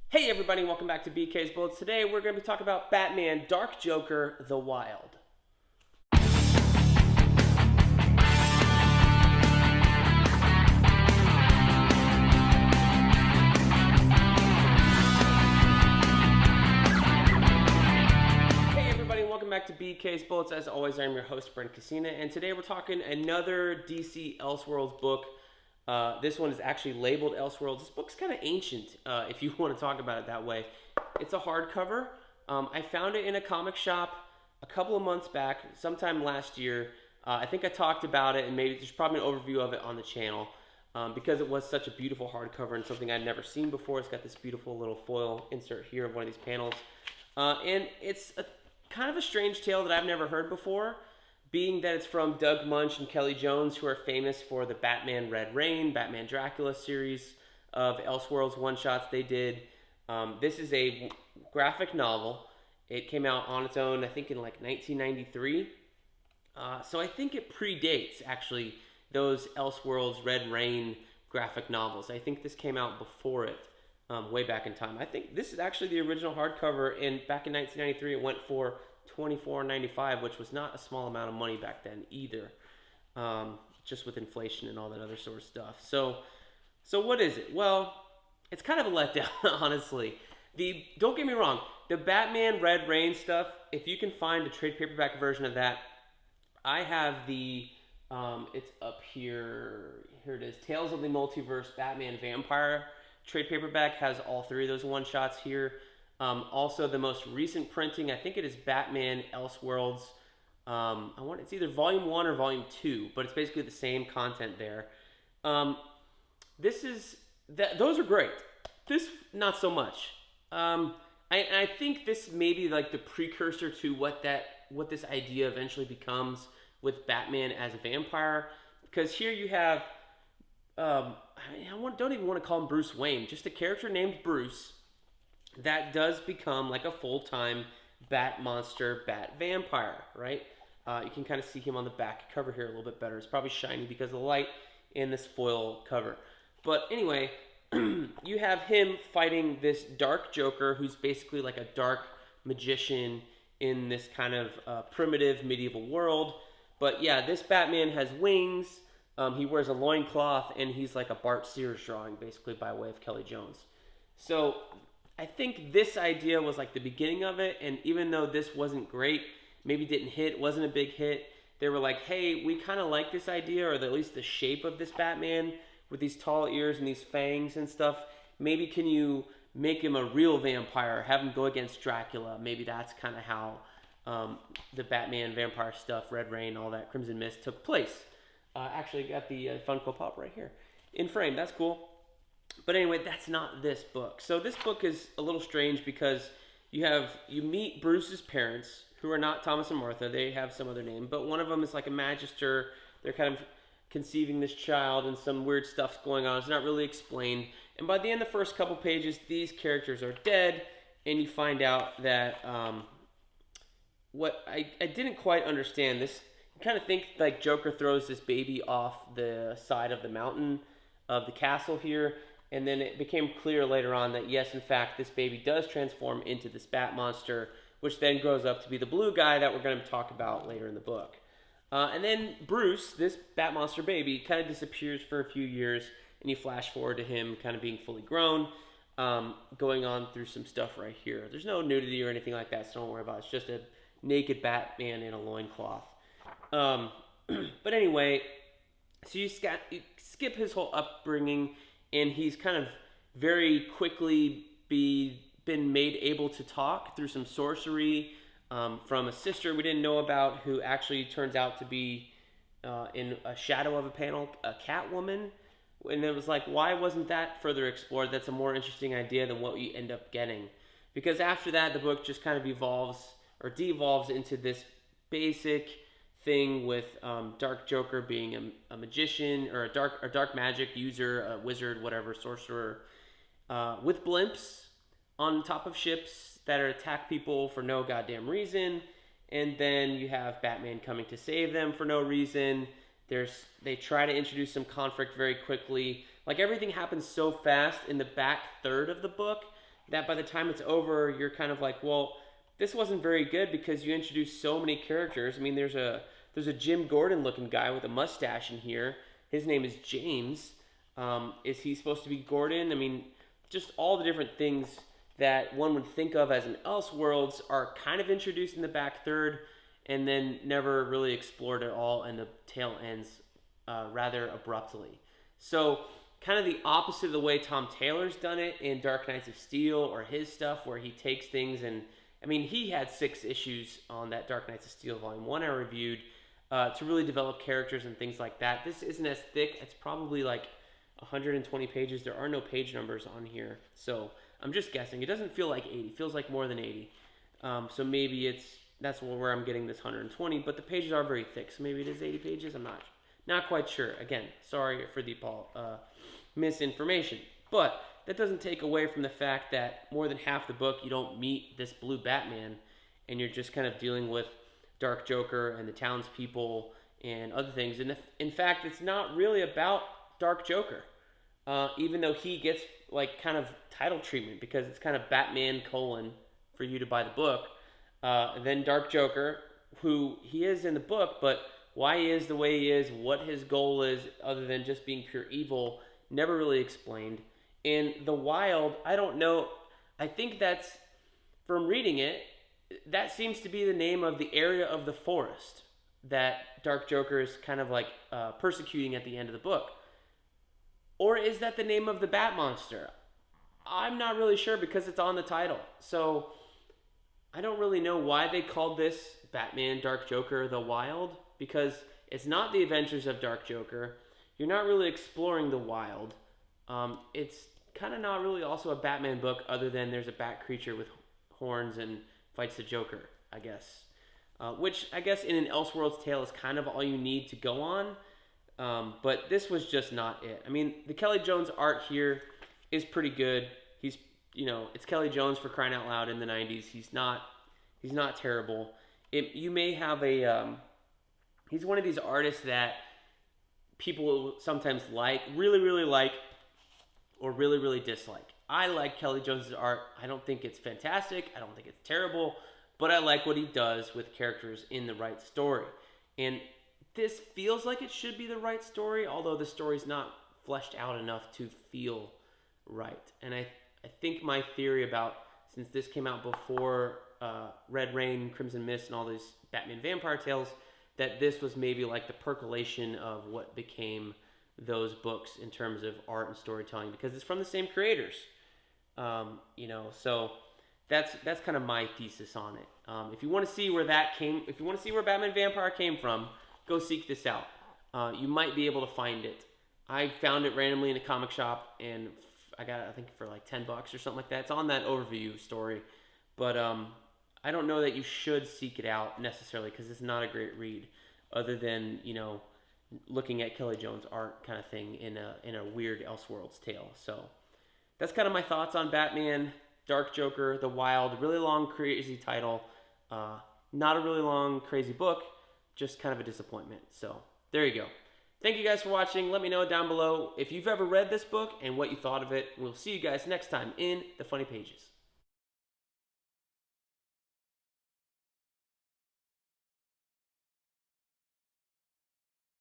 Hey everybody, welcome back to BK's Bullets. Today we're going to be talking about Batman Dark Joker The Wild. Hey everybody, welcome back to BK's Bullets. As always, I'm your host, Brent, and today we're talking another DC Elseworlds book. This one is actually labeled Elseworlds. This book's kind of ancient, if you want to talk about it that way. It's a hardcover. I found it in a comic shop a couple of months back, sometime last year. I think I talked about it, and maybe there's probably an overview of it on the channel because it was such a beautiful hardcover and something I'd never seen before. It's got this beautiful little foil insert here of one of these panels. And it's kind of a strange tale that I've never heard before, being that it's from Doug Moench and Kelley Jones, who are famous for the Batman Red Rain, Batman Dracula series of Elseworlds one-shots they did. This is a graphic novel. It came out on its own, I think, in like 1993. So I think it predates, actually, those Elseworlds Red Rain graphic novels. I think this came out before it, way back in time. I think this is actually the original hardcover, and back in 1993 it went for $24.95, which was not a small amount of money back then either, just with inflation and all that other sort of stuff. So what is it? Well, it's kind of a letdown, honestly. Don't get me wrong, the Batman Red Rain stuff, if you can find a trade paperback version of that, I have it's up here. Here it is, Tales of the Multiverse Batman Vampire trade paperback, has all three of those one-shots here. Also, the most recent printing, I think it is Batman Elseworlds. It's either Volume 1 or Volume 2, but it's basically the same content there. Those are great. This, not so much. I think this may be like the precursor to what this idea eventually becomes with Batman as a vampire. Because here you have, don't even want to call him Bruce Wayne, just a character named Bruce that does become like a full-time bat monster, bat vampire, right? You can kind of see him on the back cover here a little bit better. It's probably shiny because of the light in this foil cover. But anyway, you have him fighting this dark Joker who's basically like a dark magician in this kind of primitive medieval world. But yeah, this Batman has wings. He wears a loincloth, and he's like a Bart Sears drawing, basically, by way of Kelley Jones. So I think this idea was like the beginning of it, and even though this wasn't great, maybe didn't hit, wasn't a big hit, they were like, hey, we kind of like this idea, or at least the shape of this Batman with these tall ears and these fangs and stuff. Maybe can you make him a real vampire, have him go against Dracula? Maybe that's kind of how the Batman vampire stuff, Red Rain, all that, Crimson Mist took place. Actually got the Funko Pop right here in frame. That's cool. But anyway, that's not this book. So this book is a little strange because you meet Bruce's parents, who are not Thomas and Martha. They have some other name, but one of them is like a magister. They're kind of conceiving this child, and some weird stuff's going on. It's not really explained. And by the end of the first couple pages, these characters are dead, and you find out that what I didn't quite understand this. You kind of think like Joker throws this baby off the side of the mountain of the castle here, and then it became clear later on that yes, in fact, this baby does transform into this bat monster, which then grows up to be the blue guy that we're going to talk about later in the book. And then Bruce, this bat monster baby, kind of disappears for a few years, and you flash forward to him kind of being fully grown, going on through some stuff right here. There's no nudity or anything like that, so don't worry about it. It's just a naked Batman in a loincloth. But anyway, so you skip his whole upbringing, and he's kind of very quickly been made able to talk through some sorcery from a sister we didn't know about, who actually turns out to be in a shadow of a panel, a Catwoman. And it was like, why wasn't that further explored? That's a more interesting idea than what we end up getting. Because after that, the book just kind of evolves or devolves into this basic thing with Dark Joker being a magician or a dark magic user, a wizard, whatever, sorcerer, with blimps on top of ships that attack people for no goddamn reason. And then you have Batman coming to save them for no reason. They try to introduce some conflict very quickly. Like, everything happens so fast in the back third of the book that by the time it's over, you're kind of like, well, this wasn't very good because you introduced so many characters. I mean, there's a Jim Gordon looking guy with a mustache in here. His name is James. Is he supposed to be Gordon? I mean, just all the different things that one would think of as an Elseworlds are kind of introduced in the back third and then never really explored at all, and the tale ends rather abruptly. So kind of the opposite of the way Tom Taylor's done it in Dark Knights of Steel or his stuff, where he takes things and, I mean, he had 6 issues on that Dark Knights of Steel Volume 1 I reviewed to really develop characters and things like that. This isn't as thick. It's probably like 120 pages. There are no page numbers on here, so I'm just guessing. It doesn't feel like 80. It feels like more than 80. So maybe that's where I'm getting this 120, but the pages are very thick, so maybe it is 80 pages. I'm not quite sure. Again, sorry for the misinformation, but that doesn't take away from the fact that more than half the book you don't meet this blue Batman, and you're just kind of dealing with Dark Joker and the townspeople and other things. And in fact, it's not really about Dark Joker, even though he gets like kind of title treatment because it's kind of Batman : for you to buy the book. Then Dark Joker, who he is in the book, but why he is the way he is, what his goal is, other than just being pure evil, never really explained. In The Wild, I don't know. I think that's, from reading it, that seems to be the name of the area of the forest that Dark Joker is kind of like persecuting at the end of the book. Or is that the name of the Bat Monster? I'm not really sure because it's on the title. So I don't really know why they called this Batman Dark Joker The Wild, because it's not the adventures of Dark Joker. You're not really exploring the wild. It's kind of not really also a Batman book other than there's a bat creature with horns and fights the Joker, I guess. Which I guess in an Elseworlds tale is kind of all you need to go on. But this was just not it. I mean, the Kelley Jones art here is pretty good. He's, it's Kelley Jones, for crying out loud, in the 90s. He's not terrible. You may have he's one of these artists that people sometimes really, really like, or really, really dislike. I like Kelley Jones's art. I don't think it's fantastic. I don't think it's terrible, but I like what he does with characters in the right story. And this feels like it should be the right story, although the story's not fleshed out enough to feel right. And I think my theory about, since this came out before Red Rain, Crimson Mist, and all these Batman Vampire tales, that this was maybe like the percolation of what became those books in terms of art and storytelling, because it's from the same creators. So that's kind of my thesis on it. If you want to see where if you want to see where Batman Vampire came from, go seek this out. You might be able to find it. I found it randomly in a comic shop, and I got it, I think, for like $10 or something like that. It's on that overview story, but I don't know that you should seek it out necessarily, because it's not a great read, other than looking at Kelley Jones art kind of thing in a weird Elseworlds tale. So that's kind of my thoughts on Batman Dark Joker The Wild. Really long, crazy title. Not a really long, crazy book. Just kind of a disappointment. So there you go. Thank you guys for watching. Let me know down below if you've ever read this book and what you thought of it. We'll see you guys next time in the Funny Pages.